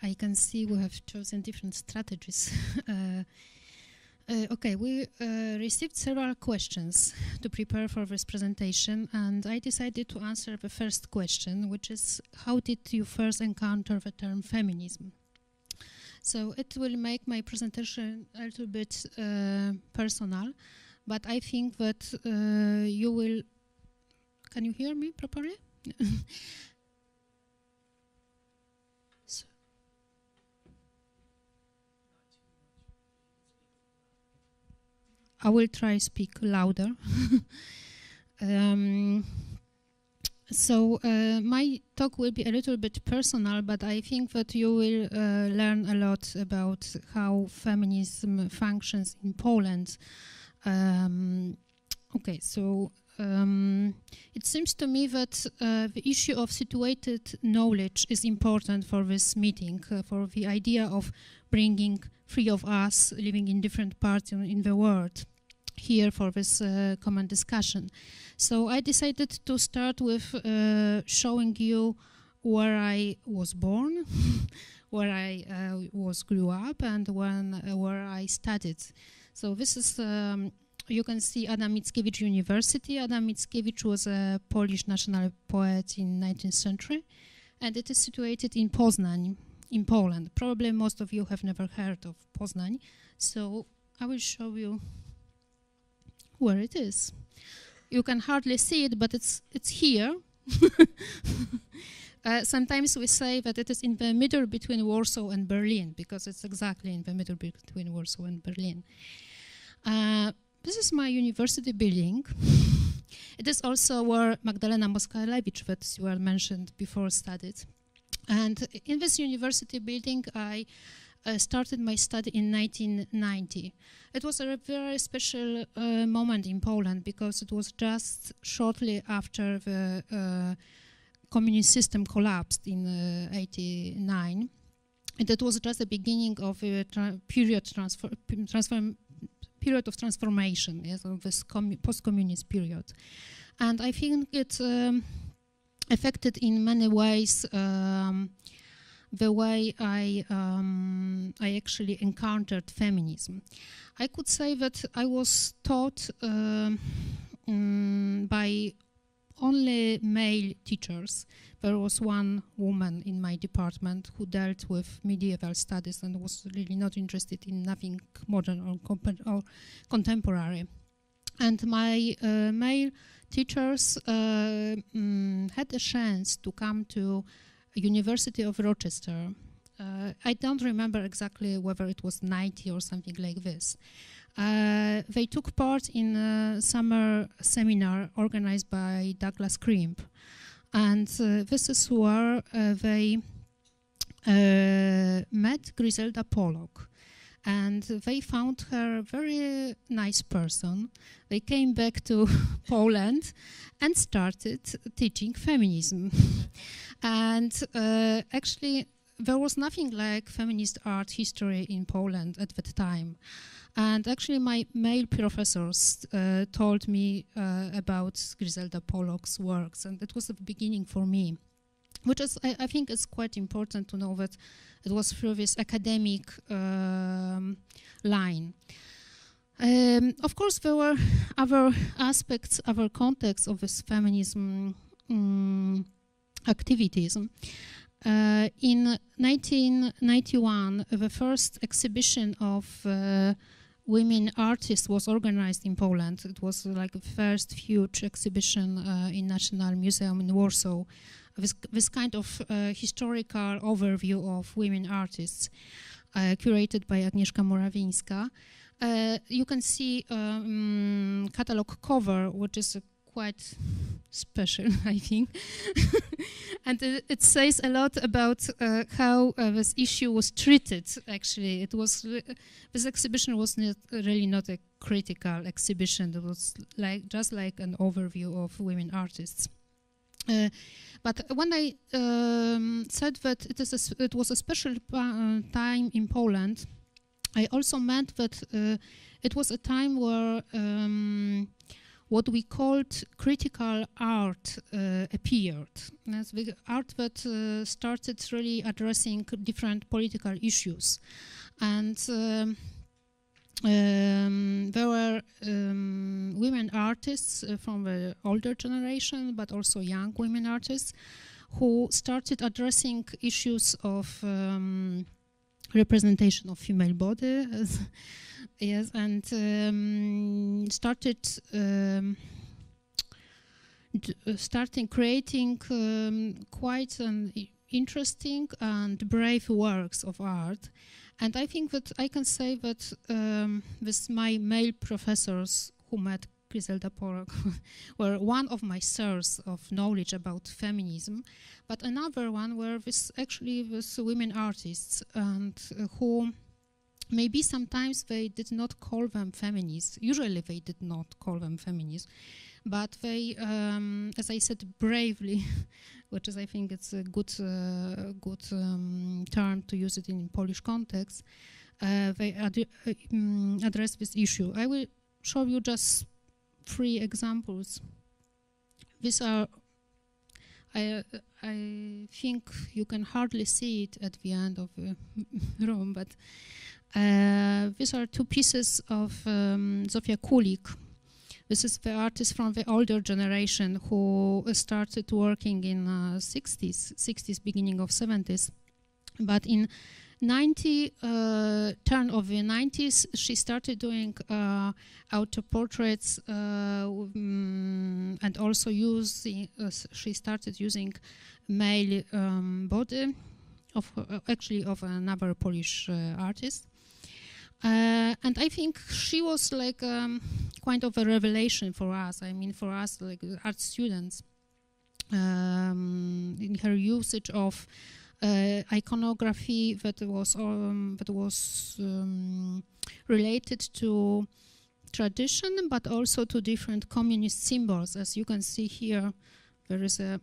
I can see we have chosen different strategies. Okay, we received several questions to prepare for this presentation, and I decided to answer the first question, which is, how did you first encounter the term feminism? So it will make my presentation a little bit personal, but I think that you will... Can you hear me properly? I will try to speak louder. My talk will be a little bit personal, but I think that you will learn a lot about how feminism functions in Poland. It seems to me that the issue of situated knowledge is important for this meeting, for the idea of bringing three of us living in different parts in the world here for this common discussion. So I decided to start with showing you where I was born, where I grew up, and where I studied. So this is, you can see Adam Mickiewicz University. Adam Mickiewicz was a Polish national poet in 19th century, and it is situated in Poznań, in Poland. Probably most of you have never heard of Poznań, so I will show you where it is. You can hardly see it, but it's here. Sometimes we say that it is in the middle between Warsaw and Berlin, because it's exactly in the middle between Warsaw and Berlin. This is my university building. It is also where Magdalena Moskalewicz, that you were mentioned before, studied. And in this university building, I started my study in 1990. It was a very special moment in Poland, because it was just shortly after the communist system collapsed in '89. And it was just the beginning of a period of transformation, yes, of this post-communist period. And I think it affected in many ways the way I actually encountered feminism. I could say that I was taught by only male teachers. There was one woman in my department who dealt with medieval studies and was really not interested in nothing modern or contemporary. And my male teachers had a chance to come to University of Rochester. I don't remember exactly whether it was 90 or something like this. They took part in a summer seminar organized by Douglas Crimp. And this is where they met Griselda Pollock. And they found her a very nice person. They came back to Poland and started teaching feminism. And actually, there was nothing like feminist art history in Poland at that time. And actually, my male professors told me about Griselda Pollock's works, and it was the beginning for me. Which is, I think it's quite important to know that it was through this academic line. Of course, there were other aspects, other contexts of this feminism activities. In 1991, the first exhibition of women artists was organized in Poland. It was like the first huge exhibition in National Museum in Warsaw. This kind of historical overview of women artists, curated by Agnieszka Morawińska. You can see catalog cover, which is quite special, I think. And it says a lot about how this issue was treated, actually. It was, this exhibition was really not a critical exhibition. It was just like an overview of women artists. But when I said that it was a special time in Poland, I also meant that it was a time what we called critical art appeared. As the art that started really addressing different political issues. And there were women artists from the older generation, but also young women artists who started addressing issues of representation of female body, yes, and starting creating quite an interesting and brave works of art. And I think that I can say that with my male professors who met Griselda Pollock were one of my sources of knowledge about feminism, but another one were with women artists, and who maybe sometimes they did not call them feminists. Usually they did not call them feminists, but they, as I said, bravely, which is, I think, it's a good term to use it in Polish context, they address this issue. I will show you just 3 examples. These are, I think you can hardly see it at the end of the room, but these are 2 pieces of Zofia Kulik. This is the artist from the older generation who started working in 60s, beginning of 70s. But in turn of the 90s, she started doing auto-portraits and also she started using male body of another Polish artist. And I think she was like kind of a revelation for us. I mean, for us, like art students, in her usage of iconography that was related to tradition, but also to different communist symbols. As you can see here, there is the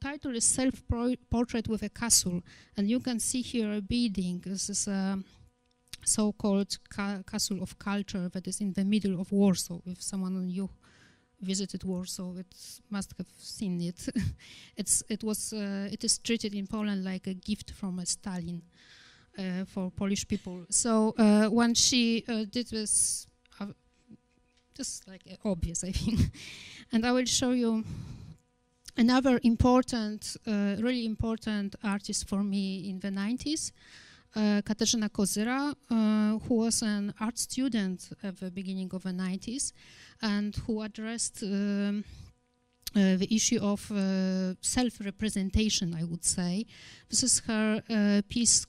title is Self-Portrait with a Castle, and you can see here a building. This is a so-called Castle of Culture that is in the middle of Warsaw. If someone of you visited Warsaw, it must have seen it. It is treated in Poland like a gift from a Stalin for Polish people. So when she did this, just like obvious, I think. And I will show you another important, really important artist for me in the 90s. Katarzyna Kozyra, who was an art student at the beginning of the 90s and who addressed the issue of self-representation, I would say. This is her piece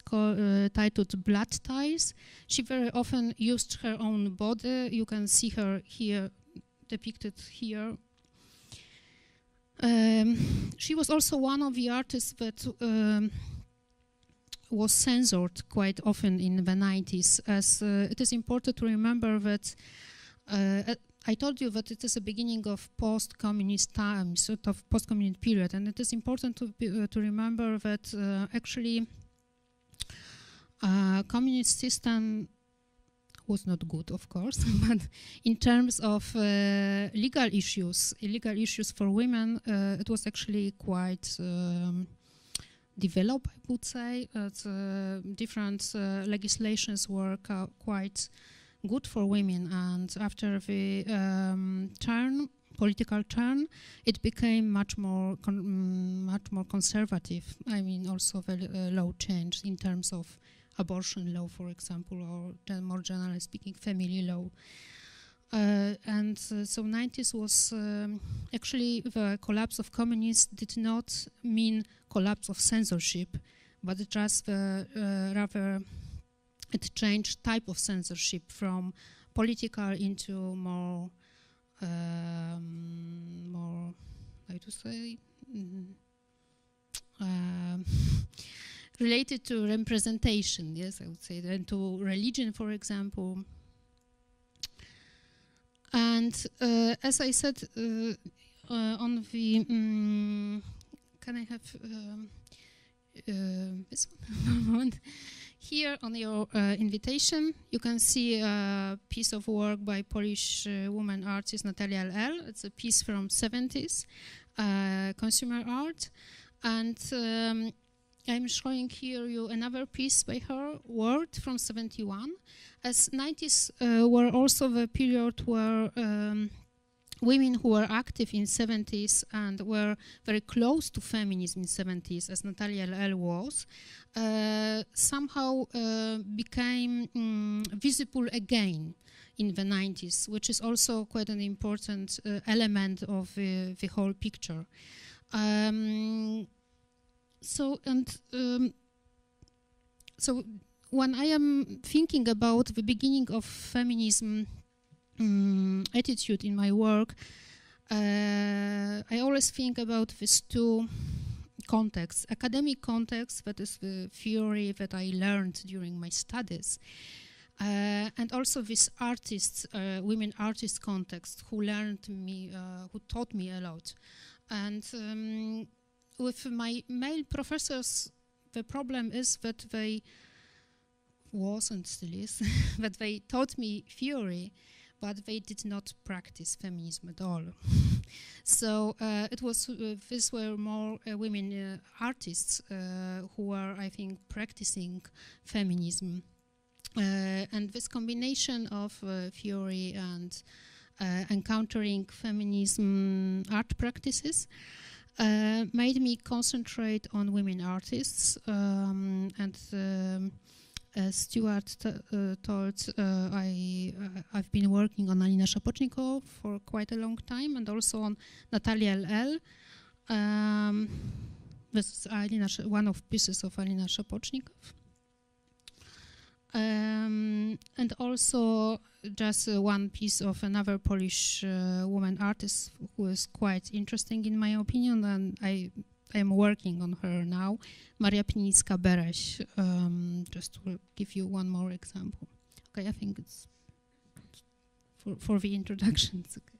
titled Blood Ties. She very often used her own body. You can see her here, depicted here. She was also one of the artists that was censored quite often in the 90s, as it is important to remember that I told you that it is a beginning of post-communist times, sort of post-communist period, and it is important to remember that actually communist system was not good, of course, but in terms of legal issues for women, it was actually quite developed, I would say. Different legislations were quite good for women, and after the political turn, it became much more conservative. I mean, also the law changed in terms of abortion law, for example, or more generally speaking, family law. So 90s was actually the collapse of communism did not mean collapse of censorship, but it just rather it changed type of censorship from political into more how to say related to representation. Yes, I would say, and to religion, for example. And as I said, on the can I have this one? Here on your invitation, you can see a piece of work by Polish woman artist Natalia L. It's a piece from 70s, consumer art. And I'm showing here you another piece by her, Word from 71. As 90s were also the period where women who were active in 70s and were very close to feminism in 70s, as Natalia L. was, somehow became visible again in the 90s, which is also quite an important element of the whole picture. So when I am thinking about the beginning of feminism attitude in my work, I always think about these two contexts: academic context, that is the theory that I learned during my studies, and also this artists, women artist context, who learned me, who taught me a lot. And with my male professors, the problem is that they was and still is that they taught me theory, but they did not practice feminism at all. So it was these were more women artists who were, I think, practicing feminism, and this combination of theory and encountering feminism art practices made me concentrate on women artists, and as Stuart told, I've been working on Alina Szapocznikow for quite a long time, and also on Natalia L. This is one of pieces of Alina Szapocznikow. And also just one piece of another Polish woman artist who is quite interesting in my opinion, and I am working on her now, Maria Pnińska-Bereś, just to give you one more example. Okay, I think it's for the introduction. It's okay.